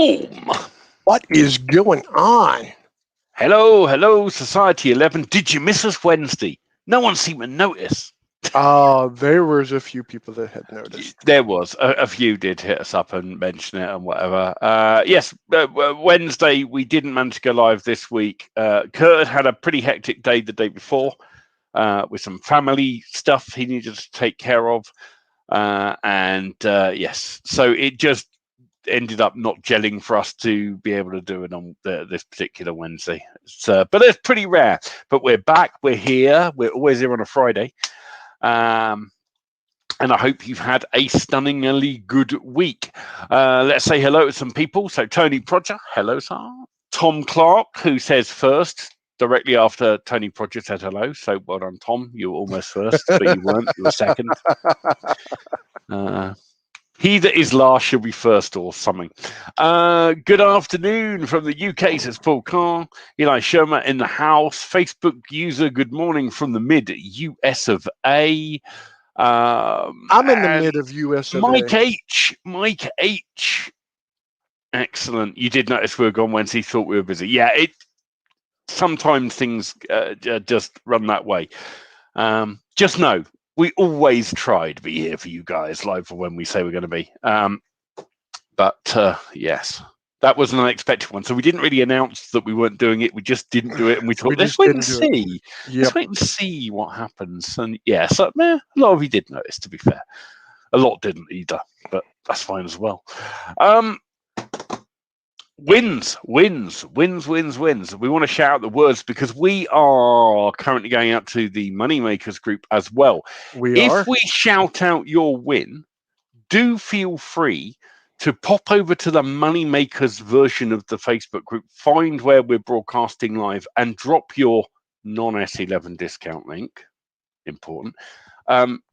Boom! What is going on? Hello, Society 11. Did you miss us Wednesday? No one seemed to notice. There was a few people that had noticed. There was. A few did hit us up and mention it and whatever. Yes, Wednesday, we didn't manage to go live this week. Kurt had a pretty hectic day the day before with some family stuff he needed to take care of. Yes, so it just ended up not gelling for us to be able to do it on this particular Wednesday. But it's pretty rare. But we're back. We're here. We're always here on a Friday. And I hope you've had a stunningly good week. Let's say hello to some people. So Tony Prodger, hello, sir. Tom Clark, who says first, directly after Tony Prodger said hello. So well done, Tom. You were almost first, but you weren't. You were second. He that is last shall be first or something. Good afternoon from the UK, says Paul Carr. Eli Sherman in the house. Facebook user, good morning from the mid-US of A. I'm in the mid of US of Mike A. Mike H. Excellent. You did notice we were gone Wednesday, thought we were busy. Yeah, sometimes things just run that way. Just know, we always try to be here for you guys live for when we say we're going to be. Yes, that was an unexpected one. So we didn't really announce that we weren't doing it. We just didn't do it. And we thought, let's wait and see. Yep. Let's wait and see what happens. And yeah, so a lot of you did notice, to be fair. A lot didn't either, but that's fine as well. Wins. We want to shout out the words because we are currently going out to the Moneymakers group as well. If we shout out your win, do feel free to pop over to the Moneymakers version of the Facebook group, find where we're broadcasting live, and drop your non-S11 discount link. Important.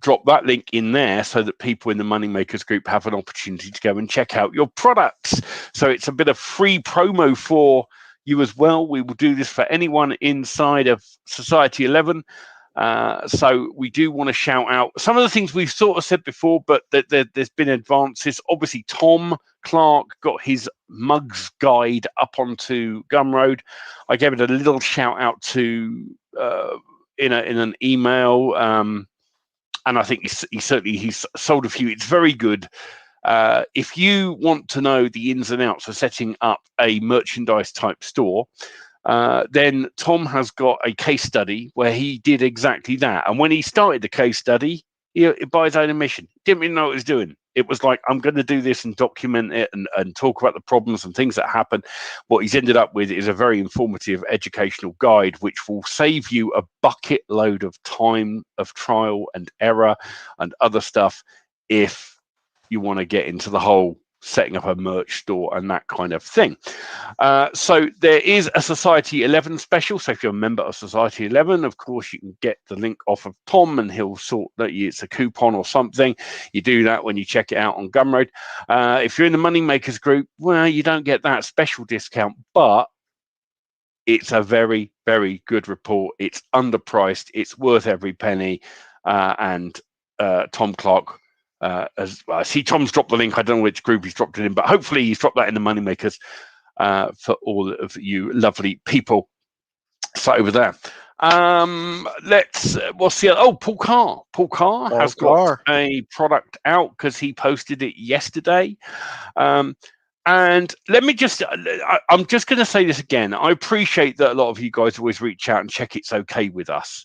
Drop that link in there so that people in the Moneymakers group have an opportunity to go and check out your products. So it's a bit of free promo for you as well. We will do this for anyone inside of Society 11. So we do want to shout out some of the things we've sort of said before, but there's been advances. Obviously, Tom Clark got his mugs guide up onto Gumroad. I gave it a little shout out to in an email. And I think he's sold a few. It's very good. If you want to know the ins and outs of setting up a merchandise type store, then Tom has got a case study where he did exactly that. And when he started the case study, by his own admission, didn't really know what he was doing. It was like, I'm going to do this and document it and talk about the problems and things that happen. What he's ended up with is a very informative educational guide, which will save you a bucket load of time of trial and error and other stuff if you want to get into the whole setting up a merch store and that kind of thing. So there is a Society 11 special. So if you're a member of Society 11, of course, you can get the link off of Tom and he'll sort that it's a coupon or something. You do that when you check it out on Gumroad. If you're in the Moneymakers group, well, you don't get that special discount, but it's a very, very good report. It's underpriced. It's worth every penny. And Tom Clark, as well, I see Tom's dropped the link. I don't know which group he's dropped it in, but hopefully he's dropped that in the Moneymakers for all of you lovely people. So over there. What's the other? Paul Carr. Paul Carr has got a product out because he posted it yesterday. And let me I'm just going to say this again. I appreciate that a lot of you guys always reach out and check it's okay with us.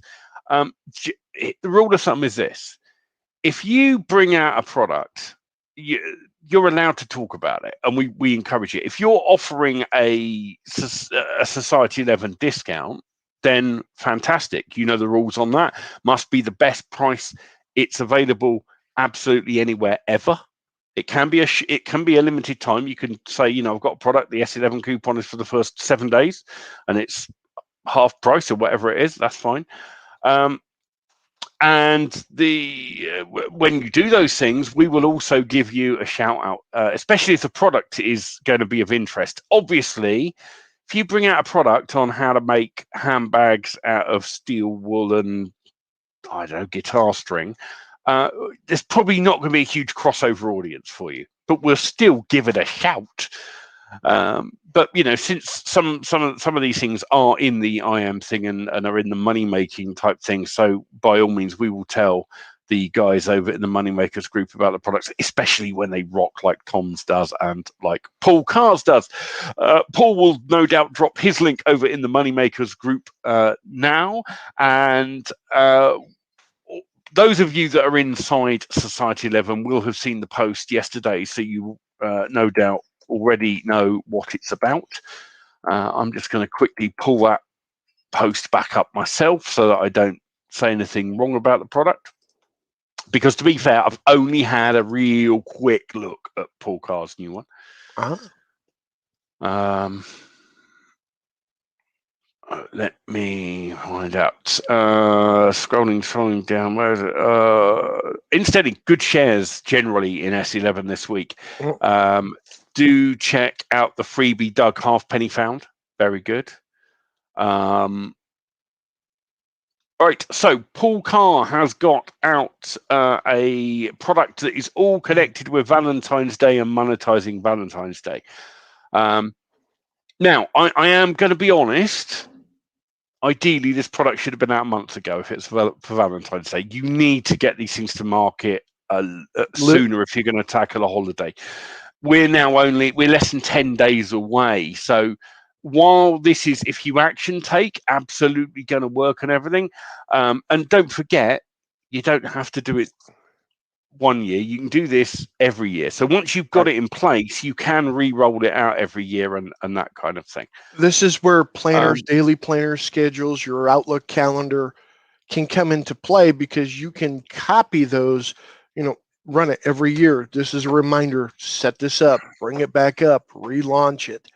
The rule of thumb is this. If you bring out a product, you're allowed to talk about it, and we encourage it. If you're offering a Society 11 discount, then fantastic. You know the rules on that. Must be the best price. It's available absolutely anywhere ever. It can be a limited time. You can say, I've got a product. The S11 coupon is for the first 7 days, and it's half price or whatever it is. That's fine. And when you do those things, we will also give you a shout out, especially if the product is going to be of interest. Obviously, if you bring out a product on how to make handbags out of steel wool and, I don't know, guitar string, there's probably not going to be a huge crossover audience for you, but we'll still give it a shout. But you know, since some of these things are in the IM thing and are in the money making type thing, so by all means, we will tell the guys over in the Moneymakers group about the products, especially when they rock like Tom's does and like Paul Carr's does. Paul will no doubt drop his link over in the Moneymakers group now, and those of you that are inside Society 11 will have seen the post yesterday, so you no doubt already know what it's about. I'm just going to quickly pull that post back up myself so that I don't say anything wrong about the product. Because to be fair, I've only had a real quick look at Paul Carr's new one. Let me find out. Scrolling down. Where is it? Instead, good shares generally in S11 this week. Do check out the freebie Doug Halfpenny found. Very good. Right, so Paul Carr has got out a product that is all connected with Valentine's Day and monetizing Valentine's Day. Now, I am going to be honest. Ideally, this product should have been out months ago if it's for Valentine's Day. You need to get these things to market sooner if you're going to tackle a holiday. We're less than 10 days away. So while this is, if you action take, absolutely going to work and everything. And don't forget, you don't have to do it 1 year. You can do this every year. So once you've got it in place, you can re-roll it out every year and that kind of thing. This is where planners, daily planner schedules, your Outlook calendar can come into play, because you can copy those, run it every year. This is a reminder, set this up, bring it back up, relaunch it.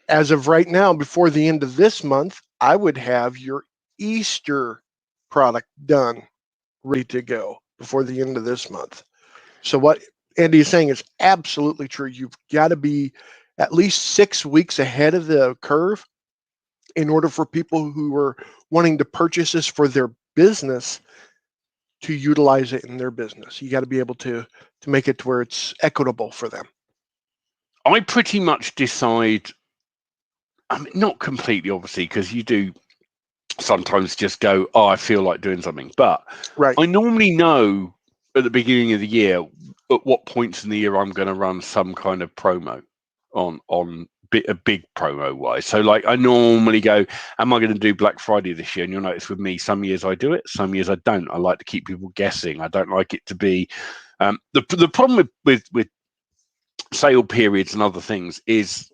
As of right now, before the end of this month, I would have your Easter product done, ready to go before the end of this month. So what Andy is saying is absolutely true. You've got to be at least 6 weeks ahead of the curve in order for people who are wanting to purchase this for their business to utilize it in their business. You got to be able to make it to where it's equitable for them. I pretty much decide, I mean, not completely, obviously, because you do sometimes just go, oh, I feel like doing something. But I normally know at the beginning of the year at what points in the year I'm going to run some kind of promo on a big promo wise. So like I normally go, am I going to do Black Friday this year? And you'll notice with me, some years I do it, some years I don't. I like to keep people guessing. I don't like it to be the problem with sale periods and other things is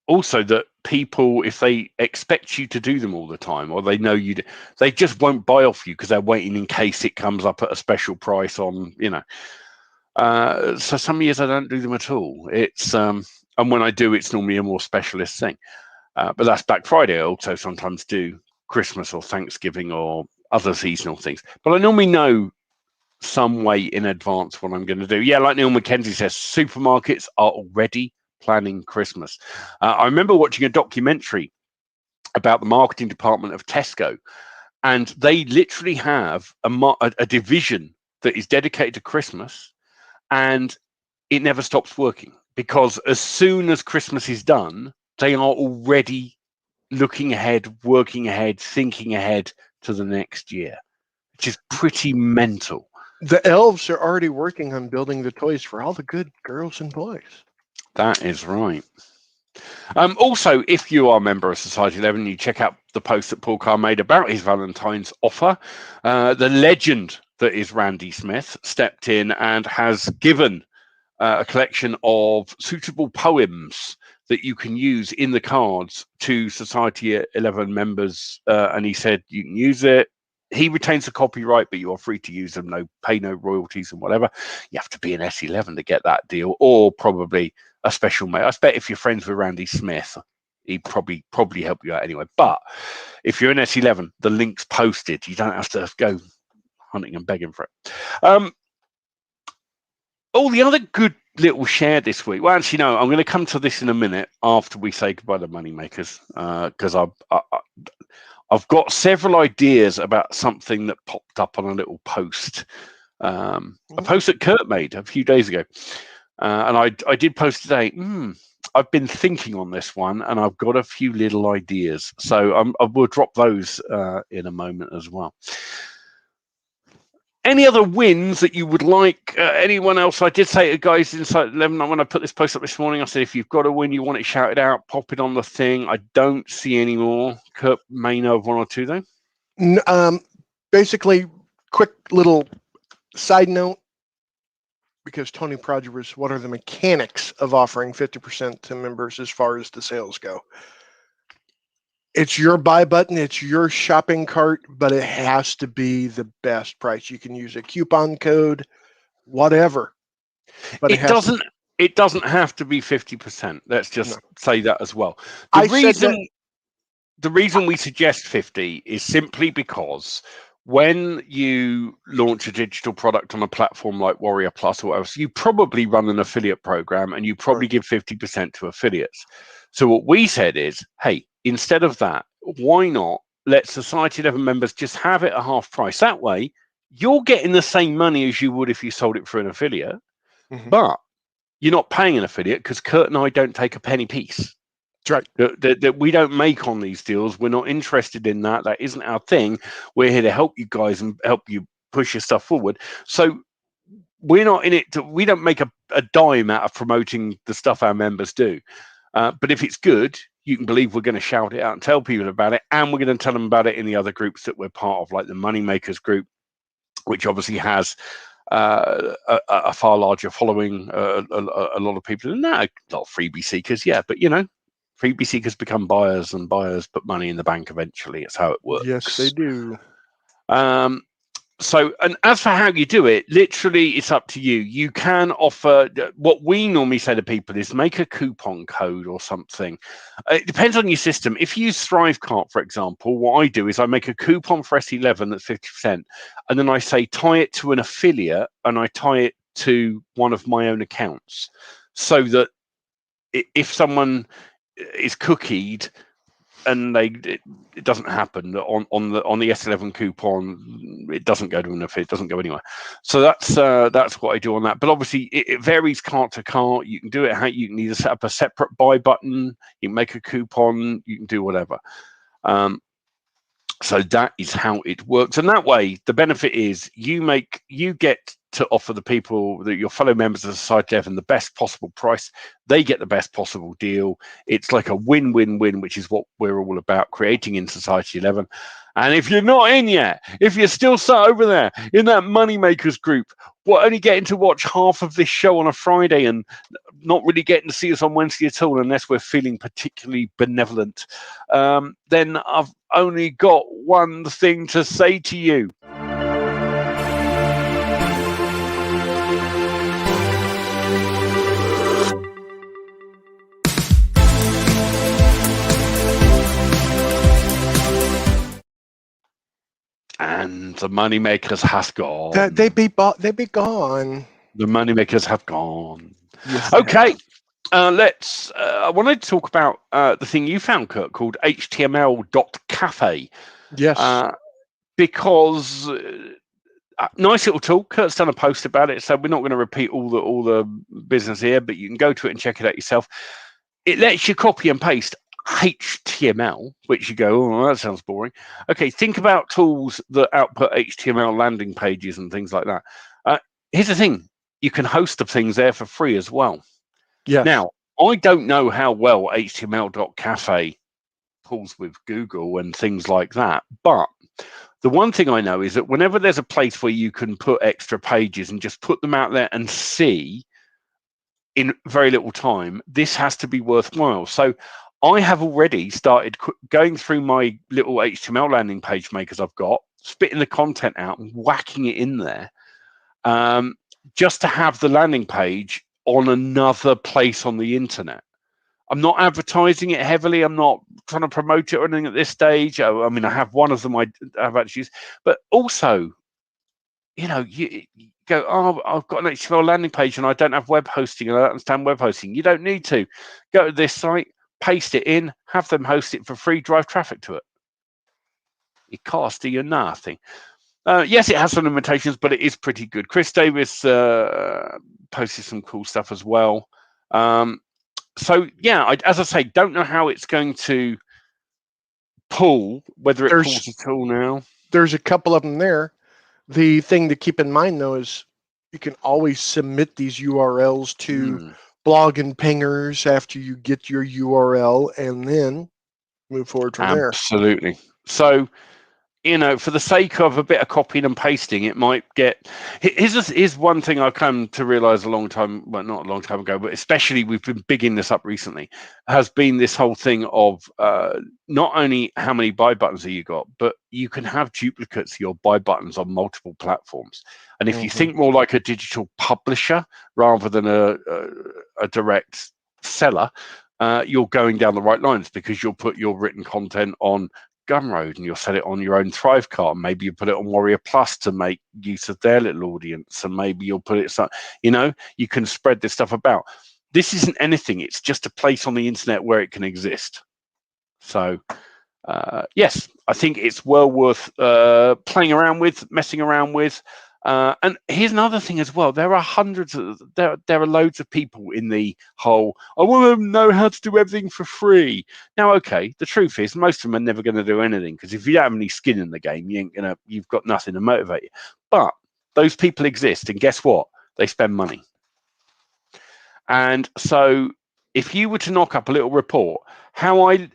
also that people, if they expect you to do them all the time, or they know they just won't buy off you because they're waiting in case it comes up at a special price on, so some years I don't do them at all. It's and when I do, it's normally a more specialist thing. But that's Black Friday. I also sometimes do Christmas or Thanksgiving or other seasonal things. But I normally know some way in advance what I'm going to do. Yeah, like Neil McKenzie says, supermarkets are already planning Christmas. I remember watching a documentary about the marketing department of Tesco, and they literally have a division that is dedicated to Christmas, and it never stops working. Because as soon as Christmas is done, they are already looking ahead, working ahead, thinking ahead to the next year, which is pretty mental. The elves are already working on building the toys for all the good girls and boys. That is right. Also, if you are a member of Society 11, you check out the post that Paul Carr made about his Valentine's offer. The legend that is Randy Smith stepped in and has given a collection of suitable poems that you can use in the cards to Society 11 members. And he said you can use it. He retains the copyright, but you are free to use them. Pay no royalties and whatever. You have to be an S11 to get that deal, or probably a special mate. I bet if you're friends with Randy Smith, he'd probably help you out anyway. But if you're an S11, the link's posted. You don't have to go hunting and begging for it. The other good little share this week. Well, actually, no, I'm going to come to this in a minute after we say goodbye to Moneymakers, because I've got several ideas about something that popped up on a little post, a post that Kurt made a few days ago, and I did post today. I've been thinking on this one, and I've got a few little ideas. So I will drop those in a moment as well. Any other wins that you would like? Anyone else? I did say to guys inside 11 when I put this post up this morning, I said, if you've got a win, you want it shouted out, pop it on the thing. I don't see any more. Kurt may know of one or two, though. Basically, quick little side note, because Tony Prodger was, what are the mechanics of offering 50% to members as far as the sales go? It's your buy button, it's your shopping cart, but it has to be the best price. You can use a coupon code, whatever. But it doesn't have to be 50%. Let's just say that as well. The reason we suggest 50 is simply because when you launch a digital product on a platform like Warrior Plus or whatever, you probably run an affiliate program and you probably give 50% to affiliates. So what we said is, hey, instead of that, why not let Society 11 members just have it at half price? That way, you're getting the same money as you would if you sold it through an affiliate, but you're not paying an affiliate because Kurt and I don't take a penny piece. That's right. That we don't make on these deals. We're not interested in that. That isn't our thing. We're here to help you guys and help you push your stuff forward. So we're not in it. We don't make a dime out of promoting the stuff our members do. But if it's good, you can believe we're going to shout it out and tell people about it. And we're going to tell them about it in the other groups that we're part of, like the Moneymakers group, which obviously has a far larger following, a lot of people in that, a lot of freebie seekers, but freebie seekers become buyers, and buyers put money in the bank eventually. It's how it works. Yes, they do. So, and as for how you do it, literally, it's up to you. You can offer, what we normally say to people is make a coupon code or something. It depends on your system. If you use Thrivecart, for example, what I do is I make a coupon for S11 that's 50%, and then I say tie it to an affiliate, and I tie it to one of my own accounts, so that if someone is cookied and it doesn't happen on the S11 coupon, it doesn't go to an affiliate, it doesn't go anywhere. So that's what I do on that. But obviously it varies cart to cart. You can do it how you can either set up a separate buy button, you can make a coupon, you can do whatever. So that is how it works. And that way, the benefit is you get to offer the people, your fellow members of Society 11, the best possible price. They get the best possible deal. It's like a win-win-win, which is what we're all about, creating in Society 11. And if you're not in yet, if you're still sat over there in that Moneymakers group, only getting to watch half of this show on a Friday and not really getting to see us on Wednesday at all, unless we're feeling particularly benevolent, then I've only got one thing to say to you. And the Moneymakers has gone. They be gone. The Moneymakers have gone. Yes, okay. Let's. I wanted to talk about the thing you found, Kurt, called HTML.cafe. Yes. Because nice little tool. Kurt's done a post about it, so we're not going to repeat all the business here, but you can go to it and check it out yourself. It lets you copy and paste HTML, which you go, oh, that sounds boring. Okay, think about tools that output HTML landing pages and things like that. Here's the thing. You can host the things there for free as well. Yeah. Now, I don't know how well HTML.cafe pulls with Google and things like that, but the one thing I know is that whenever there's a place where you can put extra pages and just put them out there and see in very little time, this has to be worthwhile. So I have already started going through my little HTML landing page makers I've got, spitting the content out and whacking it in there, just to have the landing page on another place on the internet. I'm not advertising it heavily. I'm not trying to promote it or anything at this stage. I mean, I have one of them I have actually used, but also, you go, oh, I've got an HTML landing page and I don't have web hosting and I don't understand web hosting. You don't need to. Go to this site, paste it in, have them host it for free, drive traffic to it. It costs you nothing. Yes, it has some limitations, but it is pretty good. Chris Davis posted some cool stuff as well. So yeah, as I say, don't know how it's going to pull, whether it pulls at all now. There's a couple of them there. The thing to keep in mind, though, is you can always submit these URLs to Blog and Pingers after you get your URL, and then move forward from there. Absolutely. So, for the sake of a bit of copying and pasting, it might get. Here's one thing I've come to realize not a long time ago, but especially we've been bigging this up recently, has been this whole thing of not only how many buy buttons have you got, but you can have duplicates of your buy buttons on multiple platforms. And if you think more like a digital publisher rather than a direct seller, you're going down the right lines, because you'll put your written content on Gumroad and you'll set it on your own Thrivecart. Maybe you put it on Warrior Plus to make use of their little audience, and maybe you'll put it, you can spread this stuff about. This isn't anything, it's just a place on the internet where it can exist. So yes, I think it's well worth playing around with, messing around with. And here's another thing as well. There are loads of people in the whole, I want to know how to do everything for free. Now, okay, the truth is most of them are never going to do anything, because if you don't have any skin in the game, you've got nothing to motivate you. But those people exist, and guess what? They spend money. And so if you were to knock up a little report, how I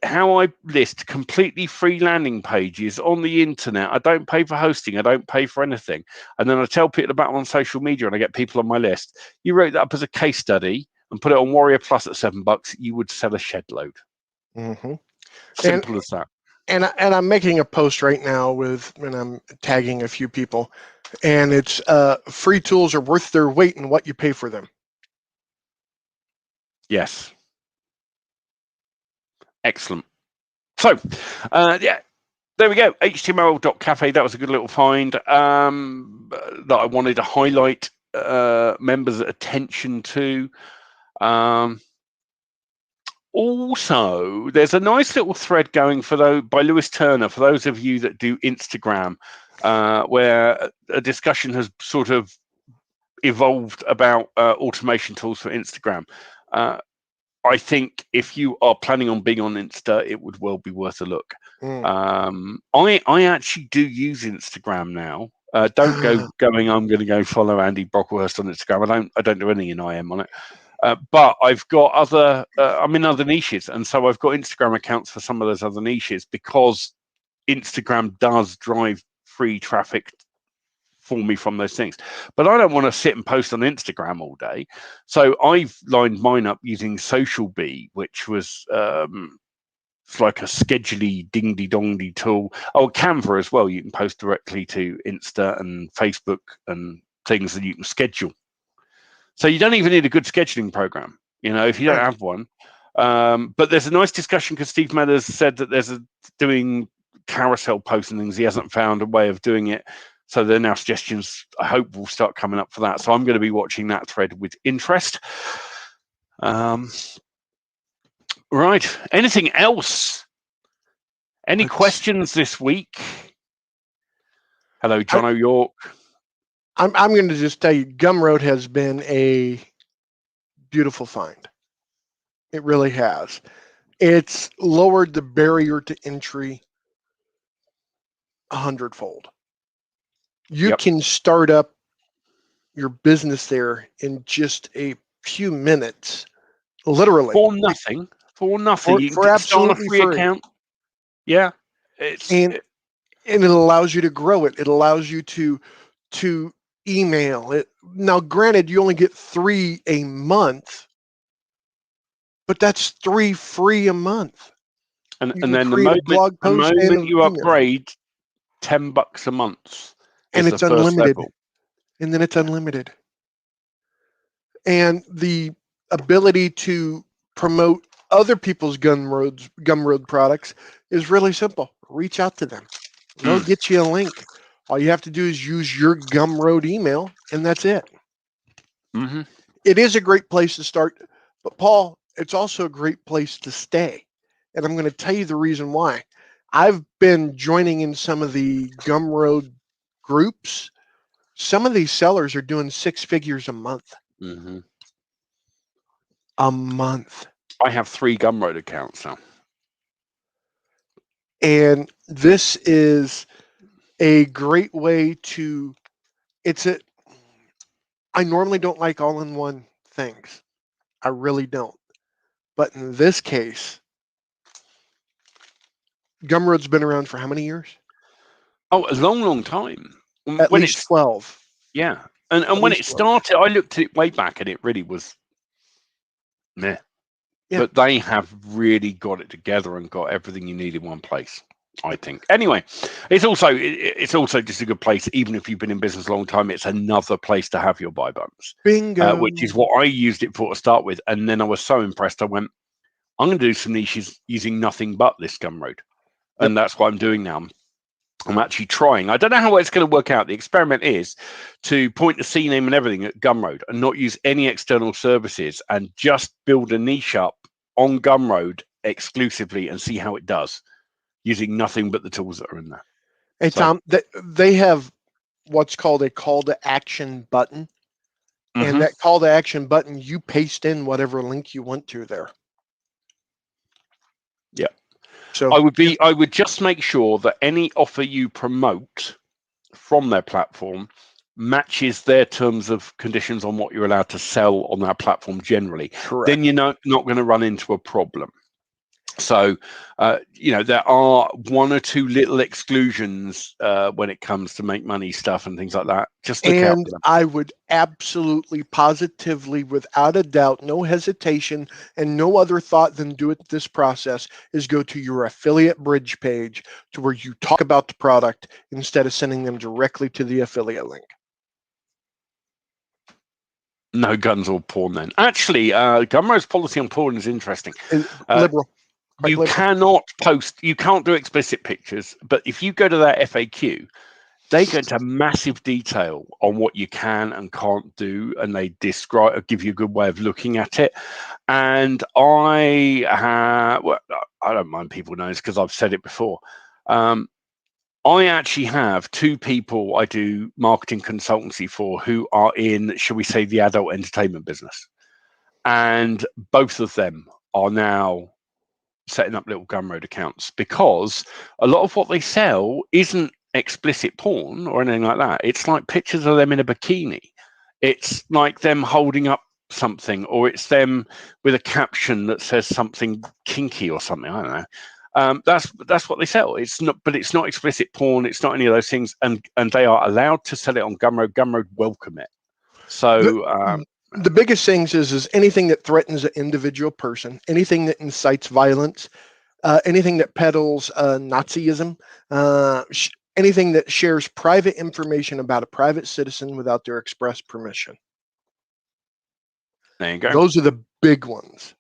list completely free landing pages on the internet, I don't pay for hosting, I don't pay for anything, and then I tell people about them on social media and I get people on my list. You wrote that up as a case study and put it on Warrior Plus at $7, you would sell a shed load. Simple as that. And I'm making a post right now and I'm tagging a few people, and it's free tools are worth their weight in what you pay for them. Yes. Excellent. So, yeah, there we go. html.cafe. That was a good little find that I wanted to highlight members' attention to. Also, there's a nice little thread going by Lewis Turner for those of you that do Instagram, where a discussion has sort of evolved about automation tools for Instagram. I think if you are planning on being on Insta, it would well be worth a look. I actually do use Instagram now. Don't go going, I'm going to go follow Andy Brocklehurst on Instagram. I don't do anything in IM on it. But I've got I'm in other niches. And so I've got Instagram accounts for some of those other niches, because Instagram does drive free traffic for me from those things. But I don't want to sit and post on Instagram all day. So I've lined mine up using SocialBee, which was it's like a scheduley ding-dong-dee tool. Oh, Canva as well. You can post directly to Insta and Facebook and things that you can schedule. So you don't even need a good scheduling program, if you don't have one. But there's a nice discussion, because Steve Meadows said that there's doing carousel posts and things. He hasn't found a way of doing it. So there are now suggestions, I hope, will start coming up for that. So I'm going to be watching that thread with interest. Right. Anything else? Any questions this week? Hello, John O'York. I'm going to just tell you, Gumroad has been a beautiful find. It really has. It's lowered the barrier to entry 100-fold. You can start up your business there in just a few minutes, literally. For nothing. You can start a free account. Yeah. And it allows you to grow it. It allows you to email it. Now, granted, you only get 3 a month, but that's 3 free a month. And then the moment you upgrade, $10 a month. And it's unlimited. And then it's unlimited. And the ability to promote other people's Gumroad products is really simple. Reach out to them. They'll get you a link. All you have to do is use your Gumroad email, and that's it. It is a great place to start. But, Paul, it's also a great place to stay. And I'm going to tell you the reason why. I've been joining in some of the Gumroad groups. Some of these sellers are doing 6 figures a month. A month. I have 3 Gumroad accounts now. And this is a great way to, I normally don't like all-in-one things. I really don't. But in this case, Gumroad's been around for how many years? Oh, a long, long time. At least 12. Yeah. And when it started, I looked at it way back and it really was meh. Yeah. But they have really got it together and got everything you need in one place, I think. Anyway, it's also just a good place, even if you've been in business a long time. It's another place to have your buy buttons. Bingo. Which is what I used it for to start with. And then I was so impressed, I went, I'm going to do some niches using nothing but this Gumroad. And that's what I'm doing now. I'm actually trying. I don't know how it's going to work out. The experiment is to point the CNAME and everything at Gumroad and not use any external services and just build a niche up on Gumroad exclusively and see how it does using nothing but the tools that are in there. Hey, Tom, they have what's called a call to action button. And that call to action button, you paste in whatever link you want to there. Yeah. So I would just make sure that any offer you promote from their platform matches their terms of conditions on what you're allowed to sell on that platform generally. Correct. Then you're not going to run into a problem. So, there are 1 or 2 little exclusions when it comes to make money stuff and things like that. Just look out for them. I would absolutely, positively, without a doubt, no hesitation, and no other thought than do it this process is go to your affiliate bridge page to where you talk about the product instead of sending them directly to the affiliate link. No guns or porn then. Actually, Gumroad's policy on porn is interesting. Liberal. You cannot post, you can't do explicit pictures, but if you go to their FAQ, they go into massive detail on what you can and can't do, and they give you a good way of looking at it. And I don't mind people knowing this because I've said it before. I actually have 2 people I do marketing consultancy for who are in, shall we say, the adult entertainment business. And both of them are now setting up little Gumroad accounts because a lot of what they sell isn't explicit porn or anything like that. It's like pictures of them in a bikini. It's like them holding up something, or it's them with a caption that says something kinky or something. I don't know. That's what they sell. It's not explicit porn. It's not any of those things, and they are allowed to sell it on Gumroad. Gumroad welcome it. So. The biggest things is anything that threatens an individual person, anything that incites violence, anything that peddles Nazism, anything that shares private information about a private citizen without their express permission. There you go. Those are the big ones.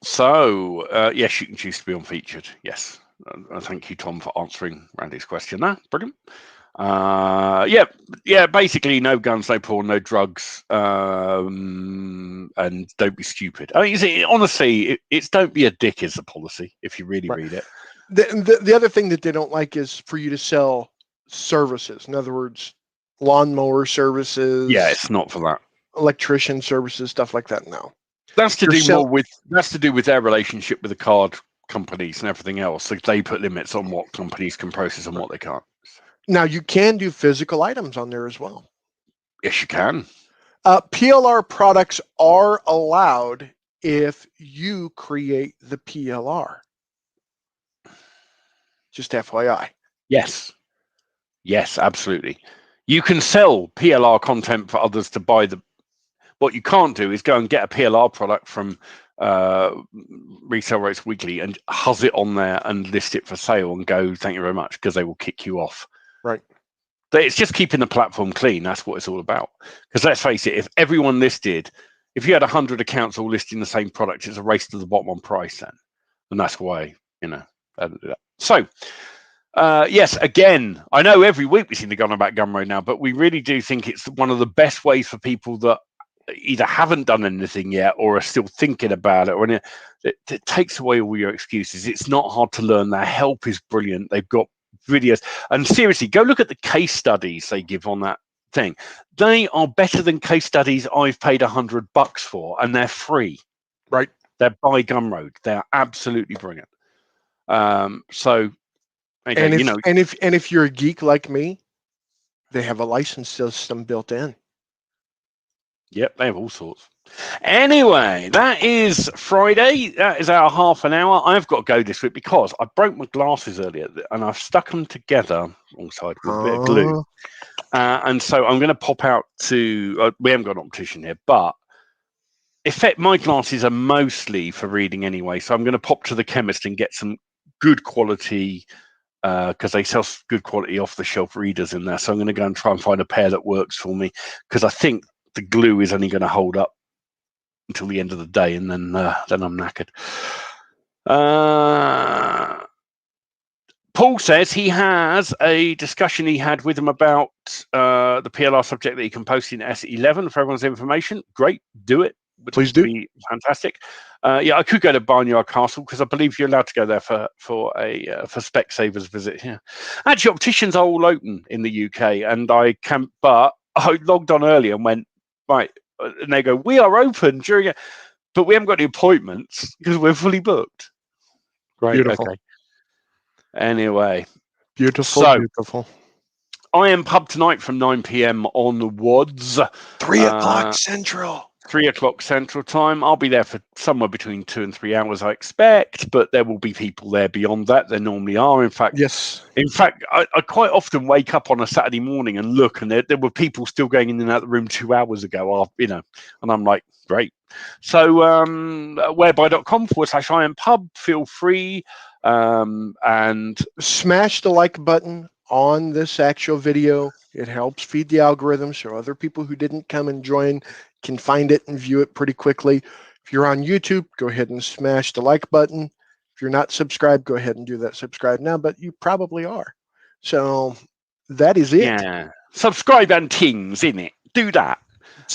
So, yes, you can choose to be unfeatured. Yes. Thank you, Tom, for answering Randy's question there. Brilliant. Basically no guns, no porn, no drugs, and don't be stupid. I mean, honestly, it's don't be a dick is the policy if you really read it. The other thing that they don't like is for you to sell services. In other words, lawnmower services. Yeah, it's not for that. Electrician services, stuff like that. No, that's to do with their relationship with the card companies and everything else. So they put limits on what companies can process and what they can't. Now, you can do physical items on there as well. Yes, you can. PLR products are allowed if you create the PLR. Just FYI. Yes. Yes, absolutely. You can sell PLR content for others to buy what you can't do is go and get a PLR product from Resale Rates Weekly and huzz it on there and list it for sale and go, thank you very much, because they will kick you off. Right. It's just keeping the platform clean. That's what it's all about. Because let's face it, if everyone listed, if you had 100 accounts all listing the same product, it's a race to the bottom on price then. And that's why, So, yes, again, I know every week we seem to go on about Gumroad now, but we really do think it's one of the best ways for people that either haven't done anything yet or are still thinking about it, or it takes away all your excuses. It's not hard to learn. Their help is brilliant. They've got videos, and seriously, go look at the case studies they give on that thing. They are better than case studies I've paid $100 for, and they're free. Right. They're by Gumroad. They're absolutely brilliant. So, okay, and if you're a geek like me, they have a license system built in. Yep, they have all sorts. Anyway, that is Friday. That is our half an hour. I've got to go this week because I broke my glasses earlier and I've stuck them together wrong side with a bit of glue. And so I'm going to pop out to. We haven't got an optician here, but my glasses are mostly for reading anyway. So I'm going to pop to the chemist and get some good quality. Because they sell good quality off-the-shelf readers in there. So I'm going to go and try and find a pair that works for me because I think the glue is only going to hold up until the end of the day, and then I'm knackered. Paul says he has a discussion he had with him about the PLR subject that he can post in S11 for everyone's information. Great, do it. Please do. Be fantastic. I could go to Barnyard Castle because I believe you're allowed to go there for Specsavers visit here. Actually, opticians are all open in the UK, and but I logged on early and went right, and they go, "We are open during it, but we haven't got any appointments because we're fully booked." Great. Beautiful. Okay. Anyway, beautiful. IM Pub tonight from 9 p.m. onwards. 3 o'clock Central. 3 o'clock Central Time. I'll be there for somewhere between 2 and 3 hours, I expect, but there will be people there beyond that. There normally are. In fact, I quite often wake up on a Saturday morning and look, and there were people still going in and out of the room 2 hours ago, and I'm like, great. So whereby.com/IM Pub, feel free. And smash the like button on this actual video. It helps feed the algorithm so other people who didn't come and join can find it and view it pretty quickly. If you're on YouTube, go ahead and smash the like button. If you're not subscribed, go ahead and do that subscribe now, but you probably are. So that is it. Yeah. Subscribe and tings, innit? Do that.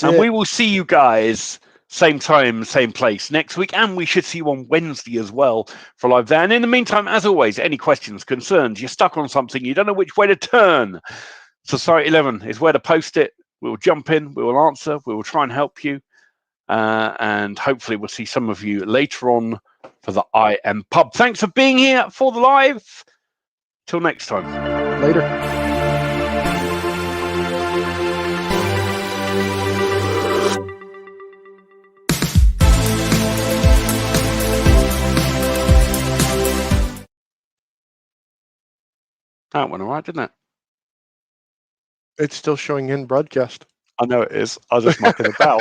And we will see you guys same time, same place next week, and we should see you on Wednesday as well for live there. And in the meantime, as always, any questions, concerns, you're stuck on something, you don't know which way to turn, Society 11 is where to post it. We will jump in, we will answer, we will try and help you, and hopefully we'll see some of you later on for the IM Pub. Thanks for being here for the live. Till next time. Later. That went all right, didn't it? It's still showing in broadcast. I know it is. I was just mucking about.